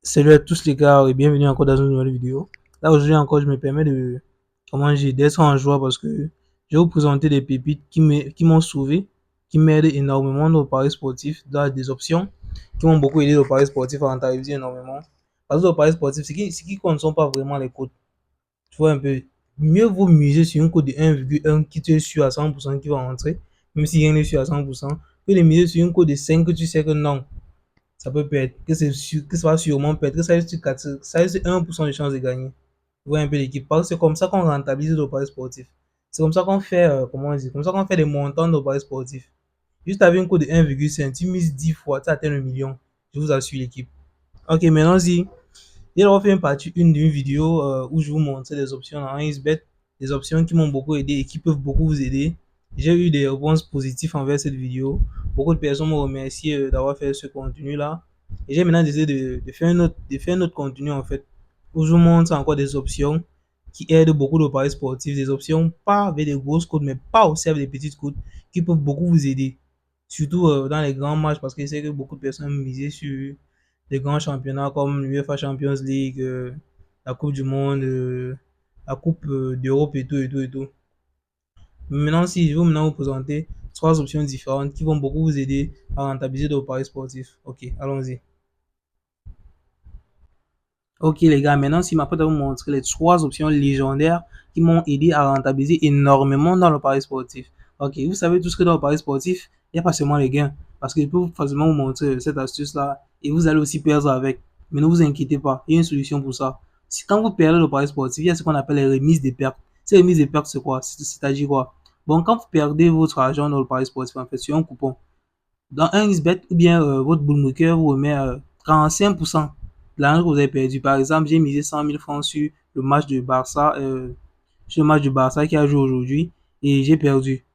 Salut à tous les gars et bienvenue encore dans une nouvelle vidéo. Là aujourd'hui encore je me permets de d'être en joie parce que je vais vous présenter des pépites qui m'ont sauvé, qui m'aident énormément dans le pari sportif, dans des options qui m'ont beaucoup aidé dans le pari sportif à rentabiliser énormément. Parce que dans le pari sportif, ce qui compte ne sont pas vraiment les cotes. Tu vois un peu, mieux vaut miser sur une cote de 1,1 qui te est sûr à 100% qui va rentrer, même si rien n'est sûr à 100%, que de miser sur une cote de 5 que tu sais que non, ça peut perdre, que ça va sûrement perdre, que ça reste 4, ça reste 1% de chance de gagner. Vous voyez un peu l'équipe. Parce que c'est comme ça qu'on rentabilise nos paris sportifs. C'est comme ça qu'on fait, comment on dit, comme ça qu'on fait des montants de nos paris sportifs. Juste avec un coût de 1,5, tu mises 10 fois, tu atteins le million. Je vous assure l'équipe. Ok, maintenant si, j'ai d'abord fait une partie une d'une vidéo où je vous montrais des options en XBet, des options qui m'ont beaucoup aidé et qui peuvent beaucoup vous aider. J'ai eu des réponses positives envers cette vidéo. Beaucoup de personnes m'ont remercié d'avoir fait ce contenu-là. Et j'ai maintenant décidé de faire un autre contenu en fait, où je vous montre encore des options qui aident beaucoup de paris sportifs, des options pas avec des grosses codes, mais pas aussi avec des petites codes qui peuvent beaucoup vous aider. Surtout dans les grands matchs, parce que je sais que beaucoup de personnes misent sur des grands championnats comme l'UEFA Champions League, la Coupe du Monde, la Coupe d'Europe et tout, et tout, et tout. Maintenant, si je veux maintenant vous présenter trois options différentes qui vont beaucoup vous aider à rentabiliser vos paris sportifs. Ok, allons-y. Ok les gars, maintenant si m'apprête à vous montrer les trois options légendaires qui m'ont aidé à rentabiliser énormément dans le pari sportif. Ok, vous savez tout ce que dans le pari sportif, il n'y a pas seulement les gains. Parce que je peux facilement vous montrer cette astuce-là et vous allez aussi perdre avec. Mais ne vous inquiétez pas, il y a une solution pour ça. Si quand vous perdez le pari sportif, il y a ce qu'on appelle les remises de pertes. Ces remises de pertes, c'est quoi? C'est-à-dire quoi? Bon, quand vous perdez votre argent dans le pari sportif, en fait, sur un coupon, dans un XBet ou bien votre bookmaker vous remet 45% de l'argent que vous avez perdu. Par exemple, j'ai misé 100 000 francs sur le match du Barça qui a joué aujourd'hui et j'ai perdu.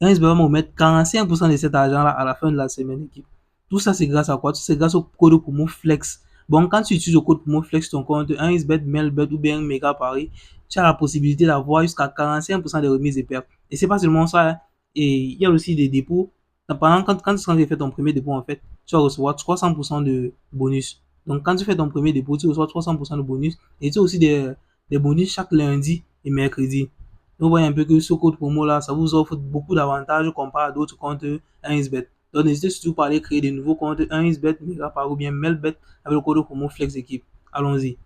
Un XBet va me remettre 45% de cet argent-là à la fin de la semaine, équipe. Tout ça, c'est grâce à quoi? Tout ça, c'est grâce au code promo Flex. Bon, quand tu utilises le code promo Flex, ton compte, un XBet, Melbet ou bien un Mega Paris, tu as la possibilité d'avoir jusqu'à 45% de remise de pertes. Et c'est pas seulement ça, hein. Et il y a aussi des dépôts. Pendant quand tu fais ton premier dépôt, en fait, tu vas recevoir 300% de bonus. Donc, quand tu fais ton premier dépôt, tu reçois 300% de bonus. Et tu as aussi des bonus chaque lundi et mercredi. Donc, vous voyez un peu que ce code promo-là, ça vous offre beaucoup d'avantages comparé à d'autres comptes 1xBet. Donc, n'hésitez surtout pas à aller créer de nouveaux comptes 1xBet, Megapar ou bien Melbet avec le code promo FlexEquipe. Allons-y.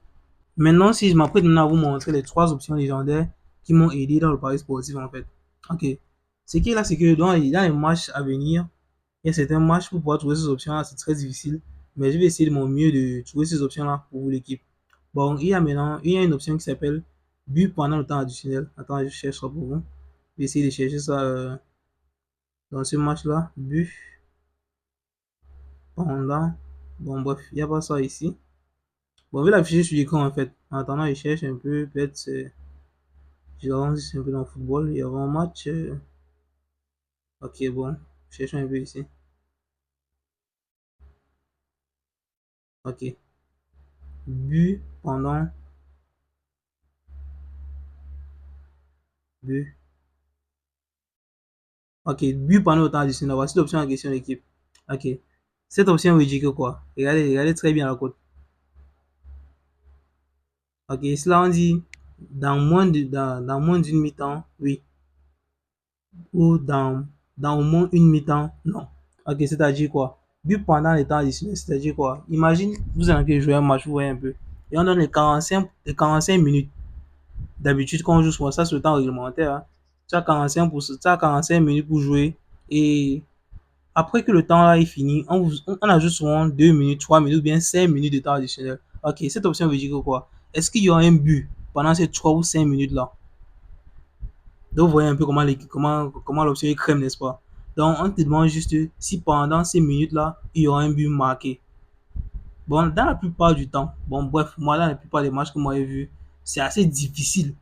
Maintenant, si je m'apprête maintenant à vous montrer les trois options légendaires qui m'ont aidé dans le pari sportif, en fait. Ok. Ce qui est là, c'est que dans les matchs à venir, il y a certains matchs pour pouvoir trouver ces options-là, c'est très difficile. Mais je vais essayer de mon mieux de trouver ces options-là pour vous, l'équipe. Bon, il y a une option qui s'appelle but pendant le temps additionnel. Attends, je cherche ça pour vous. Je vais essayer de chercher ça dans ce match-là. But pendant. Bon, bref, il n'y a pas ça ici. Bon, je vais l'afficher sur l'écran en fait. En attendant, je cherche un peu. Peut-être c'est. Je avance un peu dans le football. Il y a un match. Ok, bon. Cherchons un peu ici. Ok. But pendant. But. Ok, but pendant le temps additionnel. Voici l'option en question d'équipe. Ok. Cette option veut dire que quoi? Regardez très bien la cote. Ok, cela on dit dans moins d'une mi-temps, oui. Ou dans au moins une mi-temps, non. Ok, c'est-à-dire quoi? But pendant les temps additionnels, c'est-à-dire quoi? Imagine, vous en avez joué un match, vous voyez un peu. Et on donne les 45 minutes. D'habitude, quand on joue souvent ça sur le temps réglementaire, hein, tu as 45 minutes pour jouer. Et après que le temps là est fini, on ajoute souvent 2 minutes, 3 minutes, ou bien 5 minutes de temps additionnel. Ok, cette option veut dire que quoi? Est-ce qu'il y aura un but pendant ces 3 ou 5 minutes là? Donc, vous voyez un peu comment l'option est crème, n'est-ce pas? Donc, on te demande juste si pendant ces minutes-là, il y aura un but marqué. Bon, dans la plupart du temps, bon, bref, moi, dans la plupart des matchs que moi j'ai vus, c'est assez difficile.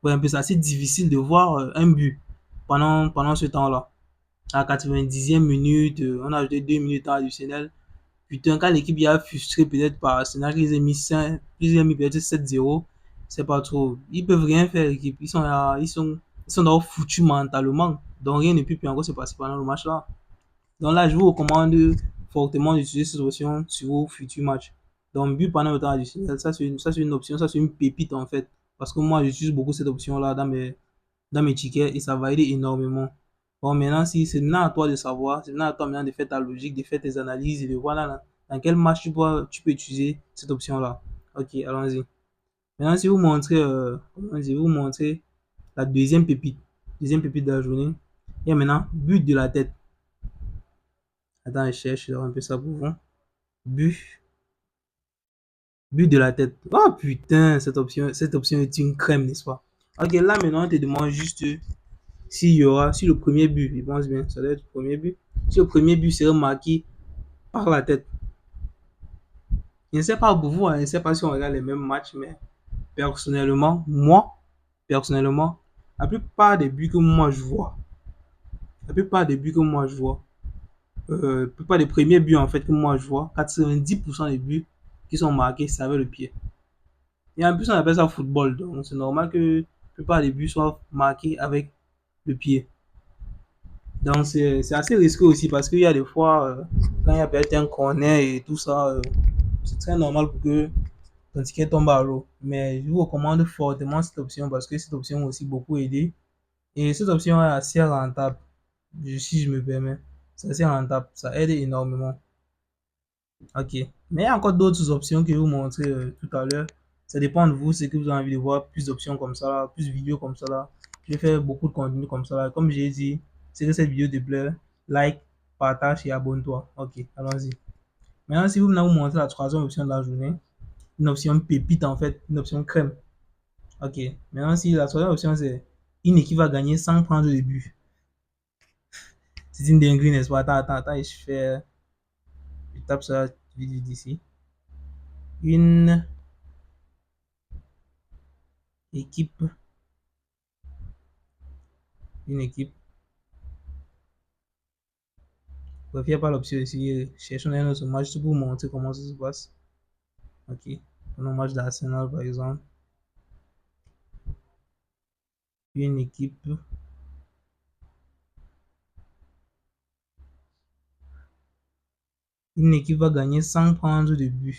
Ouais, un peu, c'est assez difficile de voir un but pendant ce temps-là. À la 90e minute, on a ajouté 2 minutes à additionnel. Putain, quand l'équipe y a frustré peut-être par Arsenal, qu'ils aient mis 5, qu'ils aient mis peut-être 7-0, c'est pas trop. Ils peuvent rien faire, l'équipe. Ils sont d'abord foutus mentalement. Donc rien ne peut plus encore se passer pendant le match là. Donc là, je vous recommande fortement d'utiliser cette option sur vos futurs matchs. Donc, but pendant le temps additionnel, ça, c'est une option, ça, c'est une pépite en fait. Parce que moi, j'utilise beaucoup cette option-là dans mes tickets et ça varie énormément. Bon, maintenant, si c'est maintenant à toi de savoir, c'est maintenant à toi maintenant de faire ta logique, de faire tes analyses et de voir dans quel match tu peux utiliser cette option-là. Ok, allons-y. Maintenant, si vous montrez, comment dire, vous montrez la deuxième pépite de la journée, il y a maintenant but de la tête. Attends, je un peu ça pour vous. But, but de la tête. Oh putain, cette option est une crème, n'est-ce pas? Ok, là maintenant, on te demande juste si le premier but, je pense bien, ça doit être le premier but. Si le premier but serait marqué par la tête. Je ne sais pas pour vous, hein, je ne sais pas si on regarde les mêmes matchs, mais personnellement, la plupart des buts que moi je vois, la plupart des buts que moi je vois, la plupart des premiers buts en fait que moi je vois, 90% des buts qui sont marqués, c'est avec le pied. Et en plus, on appelle ça football, donc c'est normal que la plupart des buts soient marqués avec le pied. Donc c'est assez risqué aussi parce qu'il y a des fois, quand il y a peut-être un corner et tout ça, c'est très normal pour que ton ticket tombe à l'eau. Mais je vous recommande fortement cette option parce que cette option m'a aussi beaucoup aidé. Et cette option est assez rentable, si je me permets. C'est assez rentable, ça aide énormément. Ok. Mais il y a encore d'autres options que je vous montrer tout à l'heure. Ça dépend de vous, c'est que vous avez envie de voir plus d'options comme ça, là, plus de vidéos comme ça. Là. Je vais faire beaucoup de contenu comme ça. Là. Comme j'ai dit, c'est que cette vidéo te plaît, like, partage et abonne-toi. Ok, allons-y. Maintenant, si vous venez vous montrer la troisième option de la journée, une option pépite en fait, une option crème. Ok. Maintenant, si la troisième option c'est une équipe va gagner sans prendre de but. C'est une dinguerie, n'est-ce pas? Attends, je tape ça vite d'ici. Une équipe, une équipe. Bref, il n'y a pas l'option ici. Cherchons un autre match pour vous montrer comment ça se passe. Ok. Un match d'Arsenal par exemple. Une équipe. Une équipe va gagner sans prendre de but.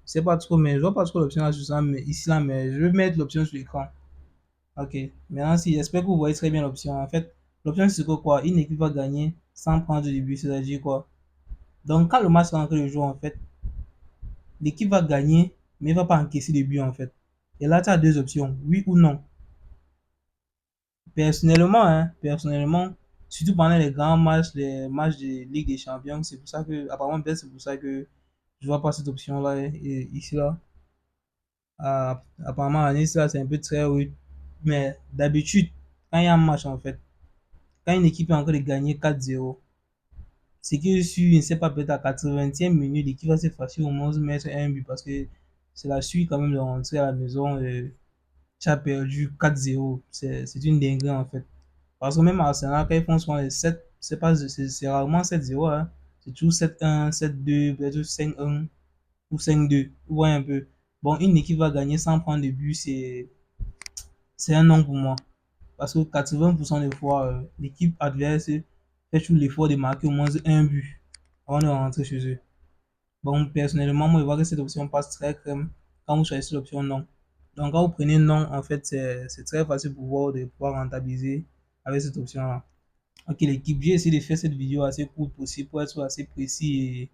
C'est pas trop, mais je vois pas trop l'option là sur ça, mais ici là, mais je vais mettre l'option sur l'écran. Ok. Maintenant, si j'espère que vous voyez très bien l'option. En fait, l'option c'est que quoi? Une équipe va gagner sans prendre de but, c'est-à-dire quoi? Donc, quand le match est en train de jouer, en fait, l'équipe va gagner, mais ne va pas encaisser de but, en fait. Et là, tu as deux options, oui ou non. Personnellement, surtout pendant les grands matchs, les matchs de Ligue des Champions, c'est pour ça que, apparemment, peut-être c'est pour ça que je vois pas cette option-là ici, là. Apparemment, à Nice, là, c'est un peu très oui. Mais d'habitude, quand il y a un match, en fait, quand une équipe est en train de gagner 4-0, c'est que sur, je ne sais pas, peut-être à 80e minute, l'équipe va se fâcher au moins mettre un but parce que c'est la suite quand même de rentrer à la maison. Tu as perdu 4-0. C'est une dinguerie en fait. Parce que même à Arsenal, quand ils font souvent les 7, c'est rarement 7-0. Hein. C'est toujours 7-1, 7-2, peut-être 5-1 ou 5-2. Vous voyez un peu. Bon, une équipe va gagner sans prendre de but, c'est un non pour moi. Parce que 80% des fois, l'équipe adverse fait toujours l'effort de marquer au moins un but avant de rentrer chez eux. Bon, personnellement, moi, je vois que cette option passe très crème quand vous choisissez l'option non. Donc, quand vous prenez non, en fait, c'est très facile pour vous de pouvoir rentabiliser avec cette option-là. Ok, l'équipe, j'ai essayé de faire cette vidéo assez courte possible pour être assez précis et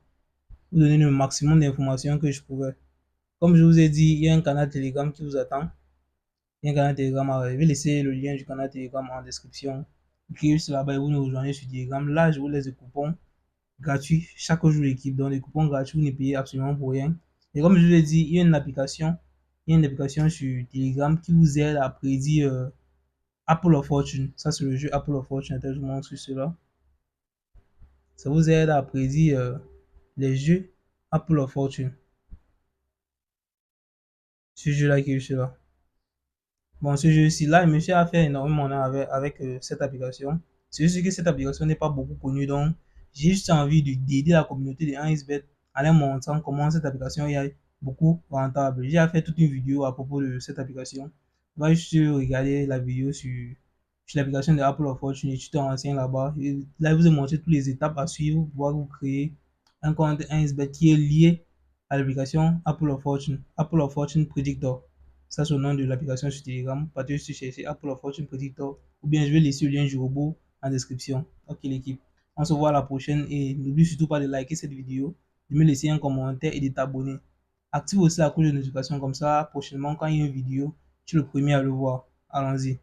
vous donner le maximum d'informations que je pouvais. Comme je vous ai dit, il y a un canal Telegram qui vous attend. Il y a un canal Telegram. Je vais laisser le lien du canal Telegram en description. Cliquez sur là-bas et vous nous rejoignez sur Telegram. Là, je vous laisse des coupons gratuit chaque jour l'équipe. Donc les coupons gratuits, vous ne payez absolument pour rien. Et comme je vous l'ai dit, il y a une application sur Telegram qui vous aide à prédire Apple of Fortune. Ça, c'est le jeu Apple of Fortune. Je vous montre cela. Ça vous aide à prédire les jeux Apple of Fortune. Ce jeu-là qui est celui-là. Bon, ce jeu-ci, là, monsieur a fait énormément avec cette application. C'est juste que cette application n'est pas beaucoup connue, donc j'ai juste envie d'aider la communauté de 1xBet en leur montrant comment cette application est beaucoup rentable. J'ai fait toute une vidéo à propos de cette application. Va juste regarder la vidéo sur l'application de Apple of Fortune et tu te renseignes là-bas. Là, je vous ai montré toutes les étapes à suivre pour pouvoir vous créer un compte 1xBet qui est lié à l'application Apple of Fortune Predictor. Ça, c'est le nom de l'application sur Telegram. Partez juste chercher Apple of Fortune Predictor. Ou bien je vais laisser le lien du robot en description. Ok l'équipe. On se voit à la prochaine et n'oublie surtout pas de liker cette vidéo, de me laisser un commentaire et de t'abonner. Active aussi la cloche de notification comme ça, prochainement quand il y a une vidéo, tu es le premier à le voir. Allons-y.